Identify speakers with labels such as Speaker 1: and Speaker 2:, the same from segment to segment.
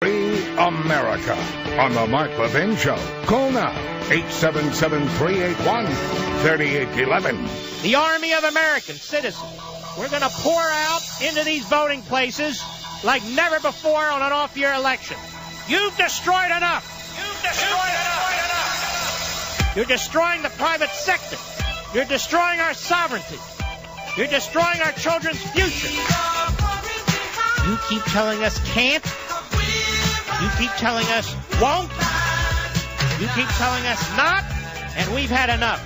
Speaker 1: Free America on the Mark Levin Show. Call now, 877-381-3811.
Speaker 2: The Army of American citizens. We're going to pour out into these voting places like never before on an off-year election. You've destroyed enough. You've destroyed enough. You're destroying the private sector. You're destroying our sovereignty. You're destroying our children's future. You keep telling us can't. You keep telling us won't. You keep telling us not. And we've had enough.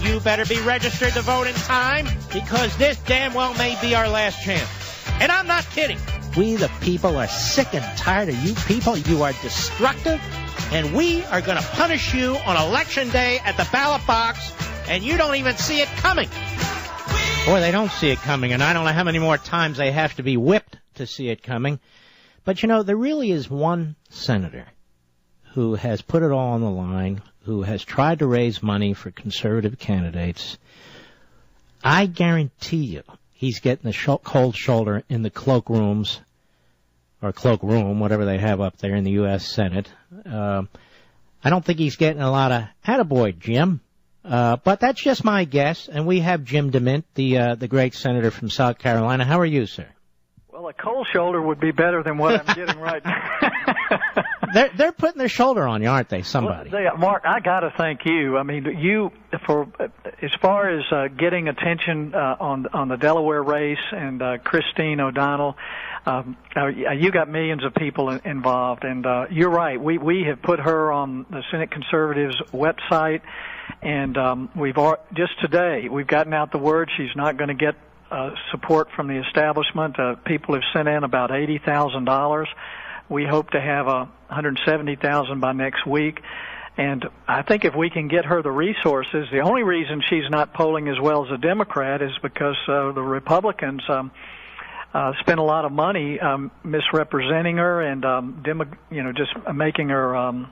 Speaker 2: You better be registered to vote in time, because this damn well may be our last chance. And I'm not kidding. We, the people, are sick and tired of you people. You are destructive, and we are going to punish you on Election Day at the ballot box, and you don't even see it coming. Or they don't see it coming, and I don't know how many more times they have to be whipped to see it coming. But, you know, there really is one senator who has put it all on the line, who has tried to raise money for conservative candidates. I guarantee you he's getting the cold shoulder in the cloakrooms, or cloakroom, whatever they have up there in the U.S. Senate. I don't think he's getting a lot of attaboy, Jim. But that's just my guess. And we have Jim Demint, the great senator from South Carolina. How are you, sir?
Speaker 3: Well, a cold shoulder would be better than what I'm getting right now.
Speaker 2: They're putting their shoulder on you, aren't they? Somebody.
Speaker 3: Well, Mark, I got to thank you. I mean, you for as far as getting attention on the Delaware race and Christine O'Donnell. You got millions of people involved, and you're right. We have put her on the Senate Conservatives website, and just today we've gotten out the word she's not going to get support from the establishment. People have sent in about $80,000. We hope to have $170,000 by next week. And I think if we can get her the resources, the only reason she's not polling as well as a Democrat is because the Republicans spend a lot of money misrepresenting her and just making her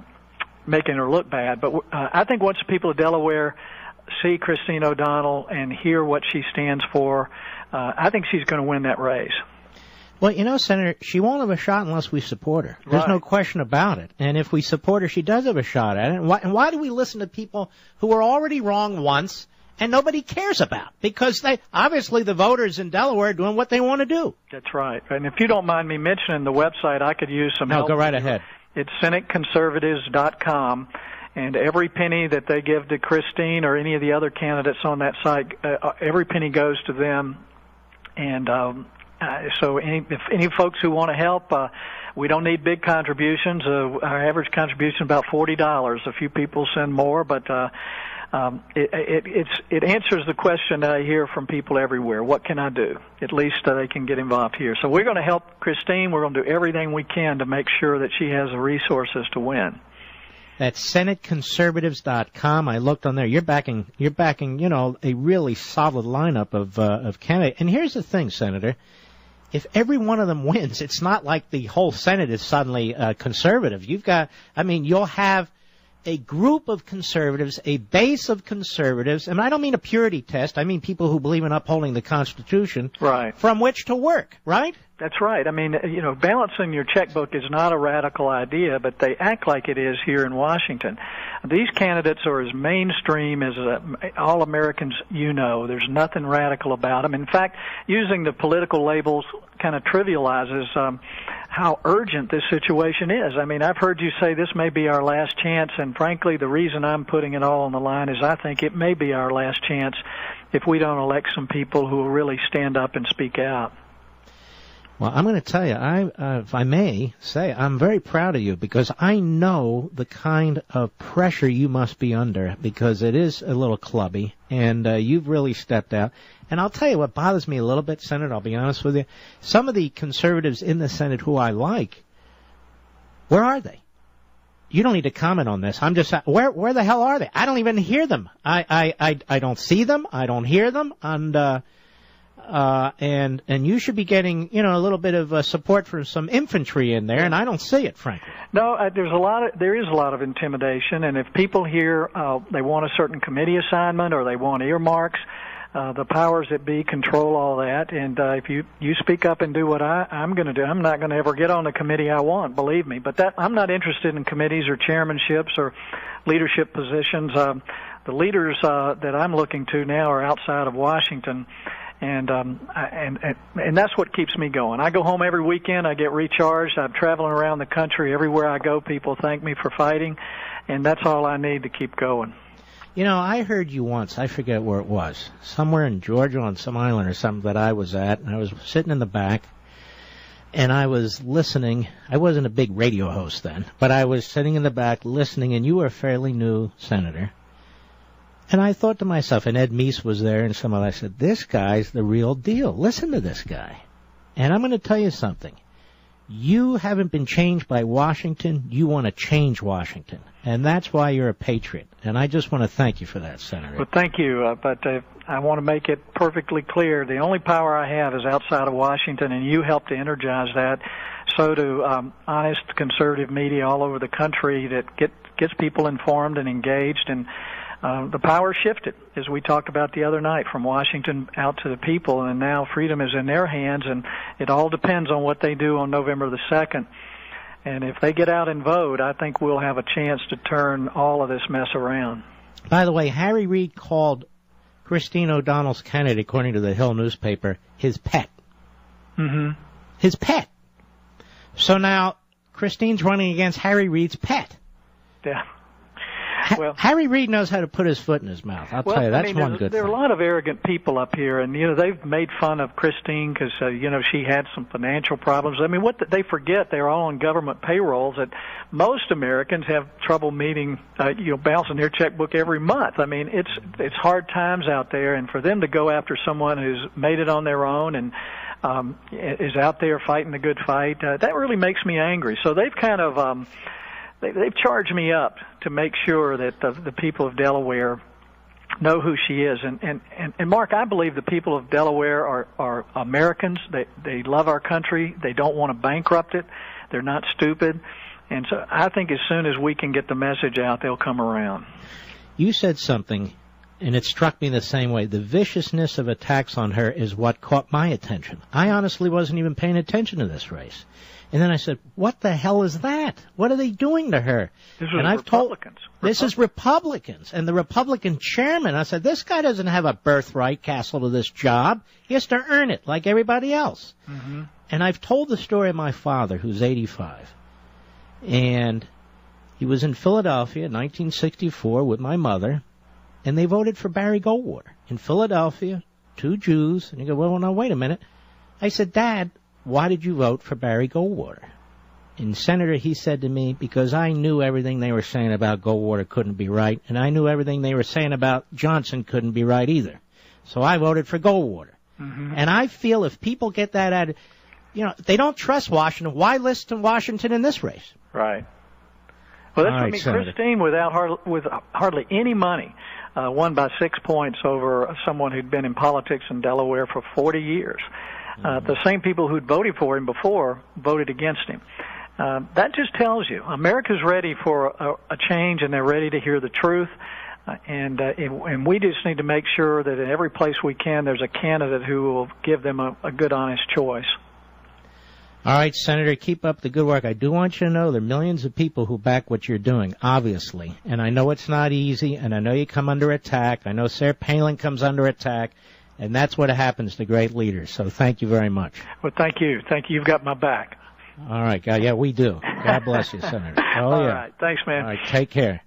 Speaker 3: look bad. But I think once the people of Delaware see Christine O'Donnell and hear what she stands for, I think she's going to win that race.
Speaker 2: Well, you know, Senator, she won't have a shot unless we support her. There's no question about it. And if we support her, she does have a shot at it. And why do we listen to people who were already wrong once and nobody cares about? Because obviously the voters in Delaware are doing what they want to do.
Speaker 3: That's right. And if you don't mind me mentioning the website, I could use some help.
Speaker 2: No, go right ahead.
Speaker 3: It's SenateConservatives.com. And every penny that they give to Christine or any of the other candidates on that site, every penny goes to them. And so if any folks who want to help, we don't need big contributions. Our average contribution is about $40. A few people send more, but it answers the question that I hear from people everywhere. What can I do? At least they can get involved here. So we're going to help Christine. We're going to do everything we can to make sure that she has the resources to win.
Speaker 2: That's SenateConservatives.com. I looked on there. You're backing, you know, a really solid lineup of candidates. And here's the thing, Senator. If every one of them wins, it's not like the whole Senate is suddenly conservative. You'll have a group of conservatives, a base of conservatives, and I don't mean a purity test. I mean people who believe in upholding the Constitution,
Speaker 3: right,
Speaker 2: from which to work, right?
Speaker 3: That's right. I mean, you know, balancing your checkbook is not a radical idea, but they act like it is here in Washington. These candidates are as mainstream as all Americans you know. There's nothing radical about them. In fact, using the political labels kind of trivializes how urgent this situation is. I mean, I've heard you say this may be our last chance, and frankly, the reason I'm putting it all on the line is I think it may be our last chance if we don't elect some people who will really stand up and speak out.
Speaker 2: Well, I'm going to tell you, if I may say, I'm very proud of you because I know the kind of pressure you must be under because it is a little clubby, and you've really stepped out. And I'll tell you what bothers me a little bit, Senator, I'll be honest with you. Some of the conservatives in the Senate who I like, where are they? You don't need to comment on this. I'm just, where the hell are they? I don't even hear them. I don't see them. I don't hear them. And you should be getting, you know, a little bit of support from some infantry in there, and I don't see it, frankly.
Speaker 3: No, there is a lot of intimidation, and if people hear they want a certain committee assignment or they want earmarks, The powers that be control all that, and if you speak up and do what I'm going to do, I'm not going to ever get on the committee I want, believe me. But I'm not interested in committees or chairmanships or leadership positions. The leaders that I'm looking to now are outside of Washington, and that's what keeps me going. I go home every weekend. I get recharged. I'm traveling around the country. Everywhere I go, people thank me for fighting, and that's all I need to keep going.
Speaker 4: You know, I heard you once, I forget where it was, somewhere in Georgia on some island or something that I was at, and I was sitting in the back, and I was listening. I wasn't a big radio host then, but I was sitting in the back listening, and you were a fairly new senator. And I thought to myself, and Ed Meese was there, and I said, this guy's the real deal. Listen to this guy. And I'm going to tell you something. You haven't been changed by Washington. You want to change Washington. And that's why you're a patriot. And I just want to thank you for that, Senator.
Speaker 3: Well, thank you. But I want to make it perfectly clear. The only power I have is outside of Washington, and you help to energize that. So do honest conservative media all over the country that gets people informed and engaged. And the power shifted, as we talked about the other night, from Washington out to the people, and now freedom is in their hands, and it all depends on what they do on November the 2nd. And if they get out and vote, I think we'll have a chance to turn all of this mess around.
Speaker 4: By the way, Harry Reid called Christine O'Donnell's candidate, according to the Hill newspaper, his pet.
Speaker 3: Mm-hmm.
Speaker 4: His pet. So now Christine's running against Harry Reid's pet.
Speaker 3: Yeah. Well,
Speaker 4: Harry Reid knows how to put his foot in his mouth. I'll tell you, that's one good thing.
Speaker 3: There are a lot of arrogant people up here, and they've made fun of Christine because she had some financial problems. I mean, they forget they're all on government payrolls. That most Americans have trouble meeting, balancing their checkbook every month. I mean, it's hard times out there, and for them to go after someone who's made it on their own and is out there fighting the good fight, that really makes me angry. So they've kind of They've charged me up to make sure that the people of Delaware know who she is. And Mark, I believe the people of Delaware are Americans. They love our country. They don't want to bankrupt it. They're not stupid. And so I think as soon as we can get the message out, they'll come around.
Speaker 4: You said something, and it struck me the same way. The viciousness of attacks on her is what caught my attention. I honestly wasn't even paying attention to this race. And then I said, what the hell is that? What are they doing to her?
Speaker 3: This is Republicans.
Speaker 4: This is Republicans. And the Republican chairman, I said, this guy doesn't have a birthright, Castle, to this job. He has to earn it like everybody else.
Speaker 3: Mm-hmm.
Speaker 4: And I've told the story of my father, who's 85. And he was in Philadelphia in 1964 with my mother, and they voted for Barry Goldwater. In Philadelphia, 2 Jews. And he goes, well, now, wait a minute. I said, Dad, why did you vote for Barry Goldwater? And Senator, he said to me, because I knew everything they were saying about Goldwater couldn't be right, and I knew everything they were saying about Johnson couldn't be right either. So I voted for Goldwater.
Speaker 3: Mm-hmm.
Speaker 4: And I feel if people get that out, if they don't trust Washington, why list in Washington in this race?
Speaker 3: Right. Well, that's
Speaker 4: All right,
Speaker 3: me.
Speaker 4: Senator.
Speaker 3: Christine, with hardly any money, won by 6 points over someone who'd been in politics in Delaware for 40 years. The same people who'd voted for him before voted against him. That just tells you America's ready for a change, and they're ready to hear the truth. And we just need to make sure that in every place we can, there's a candidate who will give them a good, honest choice.
Speaker 4: All right, Senator, keep up the good work. I do want you to know there are millions of people who back what you're doing, obviously. And I know it's not easy, and I know you come under attack. I know Sarah Palin comes under attack. And that's what happens to great leaders. So thank you very much.
Speaker 3: Well, thank you. Thank you. You've got my back.
Speaker 4: All right. Yeah, we do. God bless you, Senator. Oh,
Speaker 3: All
Speaker 4: yeah.
Speaker 3: right. Thanks, man.
Speaker 4: All right. Take care.